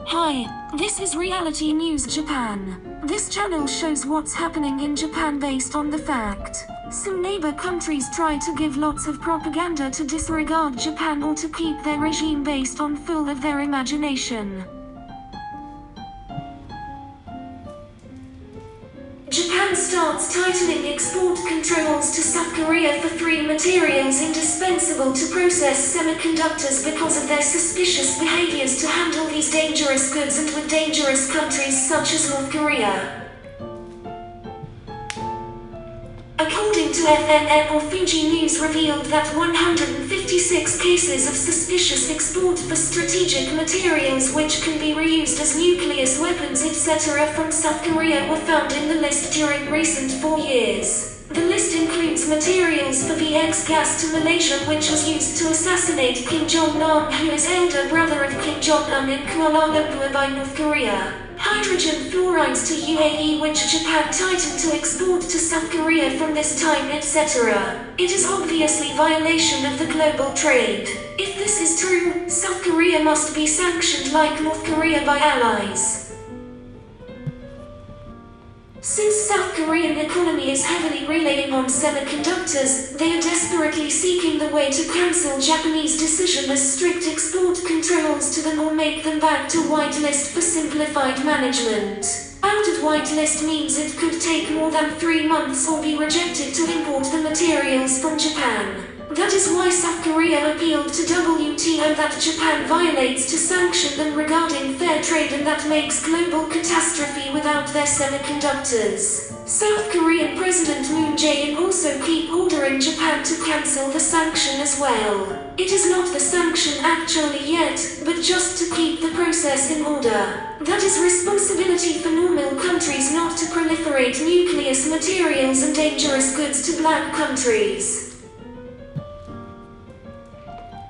Hi, this is Reality News Japan. This channel shows what's happening in Japan based on the fact. Some neighbor countries try to give lots of propaganda to disregard Japan or to keep their regime based on full of their imagination. Japan starts tightening export controls to South Korea for three materials indispensable to process semiconductors because of their suspicious behaviors to handle these dangerous goods and with dangerous countries such as North Korea. According to FNN or Fuji News revealed that 156 cases of suspicious export for strategic materials which can be reused as nuclear weapons etc. from South Korea were found in the list during recent 4 years. The list includes materials for VX gas to Malaysia which was used to assassinate Kim Jong-nam, who is elder brother of Kim Jong-un in Kuala Lumpur by North Korea. Hydrogen fluorides to UAE which Japan tightened to export to South Korea from this time etc. It is obviously violation of the global trade. If this is true, South Korea must be sanctioned like North Korea by allies. Since South Korean economy is heavily relying on semiconductors, they are desperately seeking the way to cancel Japanese decision as strict export controls to them or make them back to whitelist for simplified management. Out of whitelist means it could take more than 3 months or be rejected to import the materials from Japan. That is why South Korea appealed to WTO that Japan violates to sanction them regarding fair trade and that makes global catastrophe without their semiconductors. South Korean President Moon Jae-in also keep ordering Japan to cancel the sanction as well. It is not the sanction actually yet, but just to keep the process in order. That is responsibility for normal countries not to proliferate nuclear materials and dangerous goods to black countries.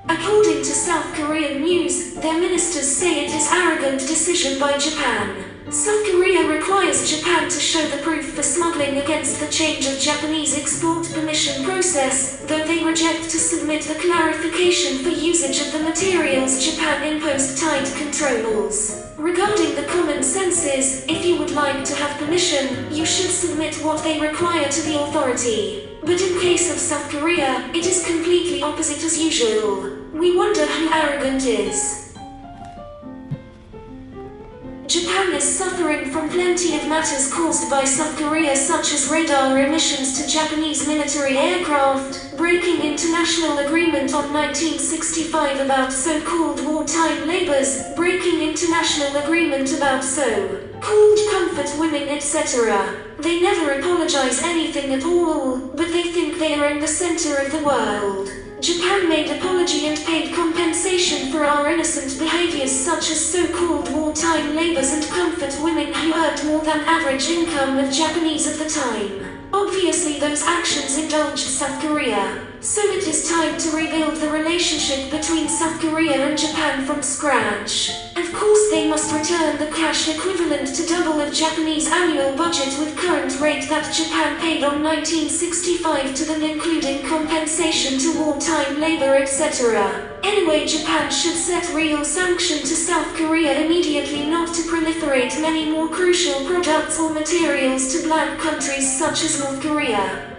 According to South Korean news, their ministers say it is arrogant decision by Japan. South Korea requires Japan to show the proof for smuggling against the change of Japanese export permission process, though they reject to submit the clarification for usage of the materials Japan imposed tight controls. Regarding the common senses, if you would like to have permission, you should submit what they require to the authority. But in case of South Korea, it is completely opposite as usual. We wonder who arrogant is. Japan is suffering from plenty of matters caused by South Korea such as radar emissions to Japanese military aircraft, breaking international agreement on 1965 about so-called wartime labors, breaking international agreement about so-called comfort women etc. They never apologize anything at all, but they think they are in the center of the world. Japan made apology and paid compensation for our innocent behaviors such as so-called wartime labors and comfort women who earned more than average income of Japanese at the time. Obviously those actions indulged South Korea. So it is time to rebuild the relationship between South Korea and Japan from scratch. Of course they must return the cash equivalent to double of Japanese annual budget with current rate that Japan paid on 1965 to them including compensation to wartime labor etc. Anyway, Japan should set real sanction to South Korea immediately not to proliferate many more crucial products or materials to black countries such as North Korea.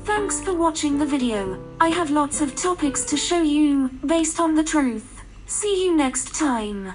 Thanks for watching the video. I have lots of topics to show you, based on the truth. See you next time.